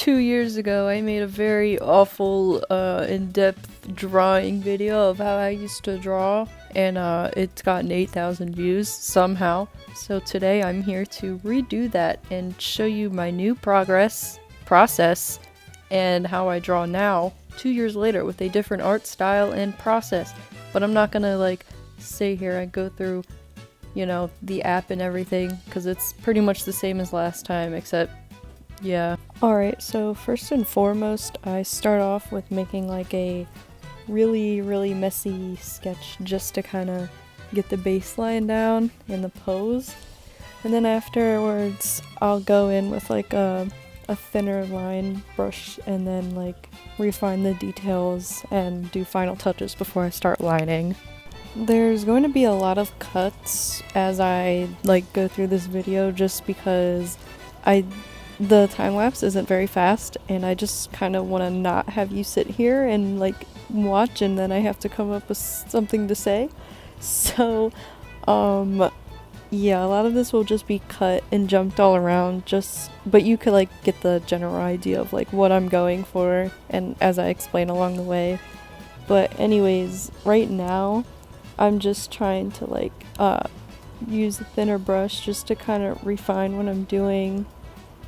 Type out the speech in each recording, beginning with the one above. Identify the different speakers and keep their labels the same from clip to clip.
Speaker 1: 2 years ago, I made a very awful, in-depth drawing video of how I used to draw, and it's gotten 8,000 views somehow. So today I'm here to redo that and show you my new process, and how I draw now, 2 years later, with a different art style and process. But I'm not gonna like stay here and go through, you know, the app and everything, because it's pretty much the same as last time, except yeah. Alright, so first and foremost, I start off with making like a really messy sketch just to kind of get the baseline down and the pose. And then afterwards, I'll go in with like a thinner line brush and then like refine the details and do final touches before I start lining. There's going to be a lot of cuts as I like go through this video just because the time lapse isn't very fast and I just kind of want to not have you sit here and like watch and then I have to come up with something to say. So yeah, a lot of this will just be cut and jumped all around, but you could like get the general idea of like what I'm going for and as I explain along the way. But anyways, right now I'm just trying to like use a thinner brush just to kind of refine what I'm doing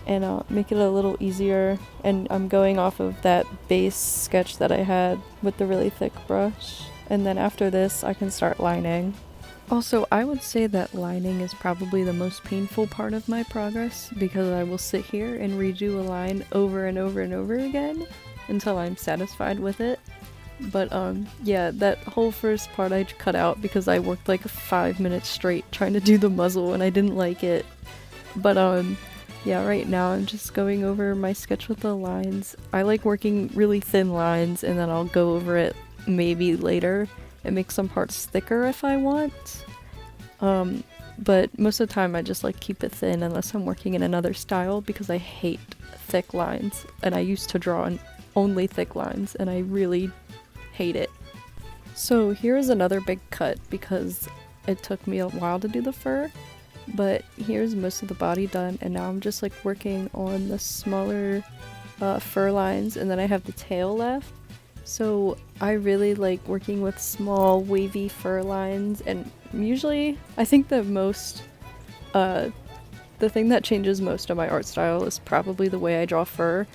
Speaker 1: and make it a little easier, and I'm going off of that base sketch that I had with the really thick brush, and then after this I can start lining. Also, I would say that lining is probably the most painful part of my progress because I will sit here and redo a line over and over and over again until I'm satisfied with it. But yeah, that whole first part I cut out because I worked like 5 minutes straight trying to do the muzzle and I didn't like it. But yeah, right now I'm just going over my sketch with the lines. I like working really thin lines and then I'll go over it maybe later and make some parts thicker if I want. But most of the time I just like keep it thin unless I'm working in another style because I hate thick lines and I used to draw in only thick lines and I really hate it. So here's another big cut because it took me a while to do the fur. But here's most of the body done and now I'm just like working on the smaller fur lines and then I have the tail left. So I really like working with small wavy fur lines, and usually I think the thing that changes most of my art style is probably the way I draw fur,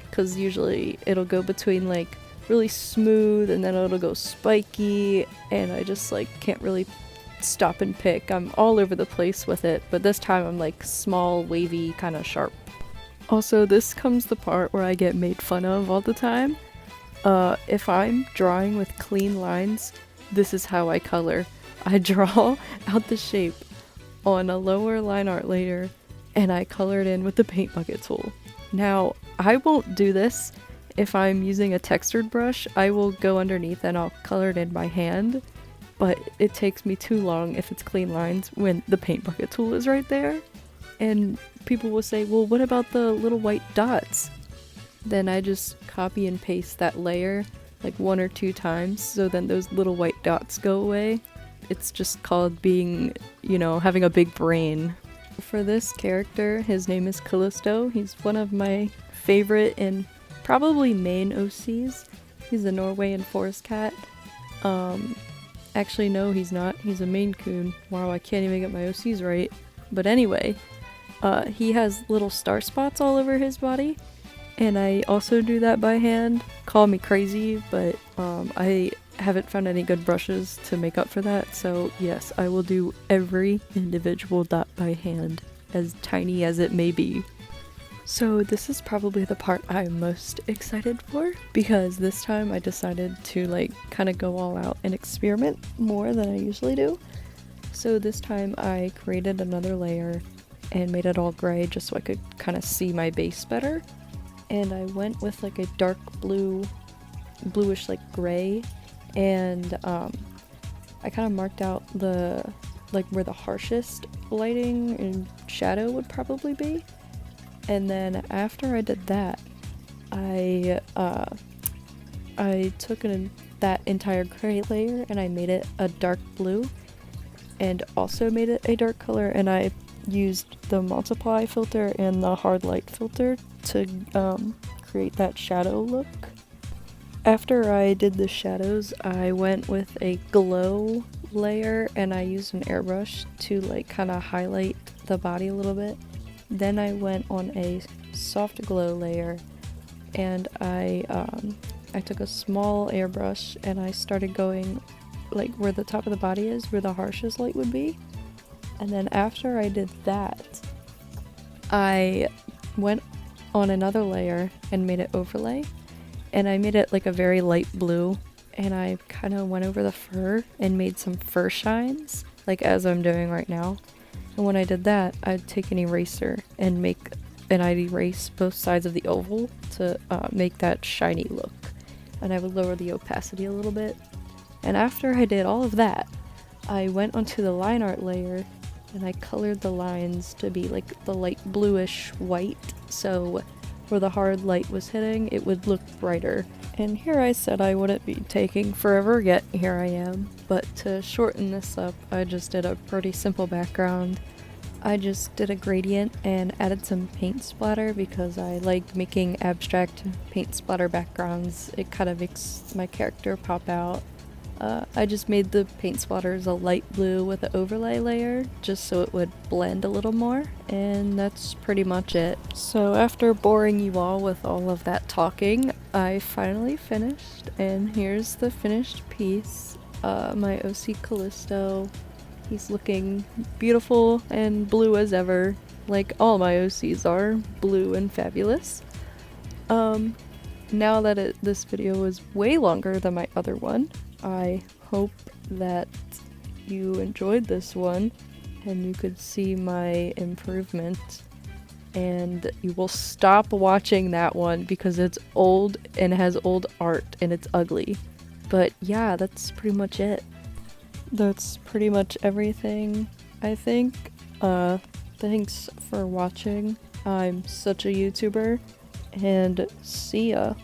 Speaker 1: because usually it'll go between like really smooth and then it'll go spiky and I just like can't really stop and pick. I'm all over the place with it, but this time I'm like small, wavy, kind of sharp. Also, this comes the part where I get made fun of all the time. If I'm drawing with clean lines, this is how I color. I draw out the shape on a lower line art layer and I color it in with the paint bucket tool. Now, I won't do this if I'm using a textured brush. I will go underneath and I'll color it in by hand. But it takes me too long if it's clean lines when the paint bucket tool is right there. And people will say, well, what about the little white dots? Then I just copy and paste that layer like 1 or 2 times, so then those little white dots go away. It's just called being, you know, having a big brain. For this character, his name is Callisto. He's one of my favorite and probably main OCs. He's a Norwegian forest cat. Actually, no, he's not. He's a Maine Coon. Wow, I can't even get my OCs right. But anyway, he has little star spots all over his body, and I also do that by hand. Call me crazy, but I haven't found any good brushes to make up for that, so yes, I will do every individual dot by hand, as tiny as it may be. So this is probably the part I'm most excited for, because this time I decided to like kind of go all out and experiment more than I usually do. So this time I created another layer and made it all gray just so I could kind of see my base better. And I went with like a dark bluish like gray, and I kind of marked out the like where the harshest lighting and shadow would probably be. And then after I did that, I took that entire gray layer and I made it a dark blue and also made it a dark color, and I used the multiply filter and the hard light filter to create that shadow look. After I did the shadows, I went with a glow layer and I used an airbrush to like kind of highlight the body a little bit. Then I went on a soft glow layer and I took a small airbrush and I started going like where the top of the body is, where the harshest light would be. And then after I did that, I went on another layer and made it overlay. And I made it like a very light blue. And I kind of went over the fur and made some fur shines, like as I'm doing right now. And when I did that, I'd take an eraser and I'd erase both sides of the oval to make that shiny look. And I would lower the opacity a little bit. And after I did all of that, I went onto the line art layer and I colored the lines to be like the light bluish white, so where the hard light was hitting, it would look brighter. And here I said I wouldn't be taking forever, yet here I am. But to shorten this up, I just did a pretty simple background. I just did a gradient and added some paint splatter because I like making abstract paint splatter backgrounds. It kind of makes my character pop out. I just made the paint splatters a light blue with an overlay layer just so it would blend a little more, and that's pretty much it. So after boring you all with all of that talking, I finally finished, and here's the finished piece. My OC Callisto, he's looking beautiful and blue as ever, like all my OCs are, blue and fabulous. Now that this video is way longer than my other one, I hope that you enjoyed this one and you could see my improvement, and you will stop watching that one because it's old and has old art and it's ugly. But yeah, that's pretty much it. That's pretty much everything, I think. Thanks for watching. I'm such a YouTuber, and see ya.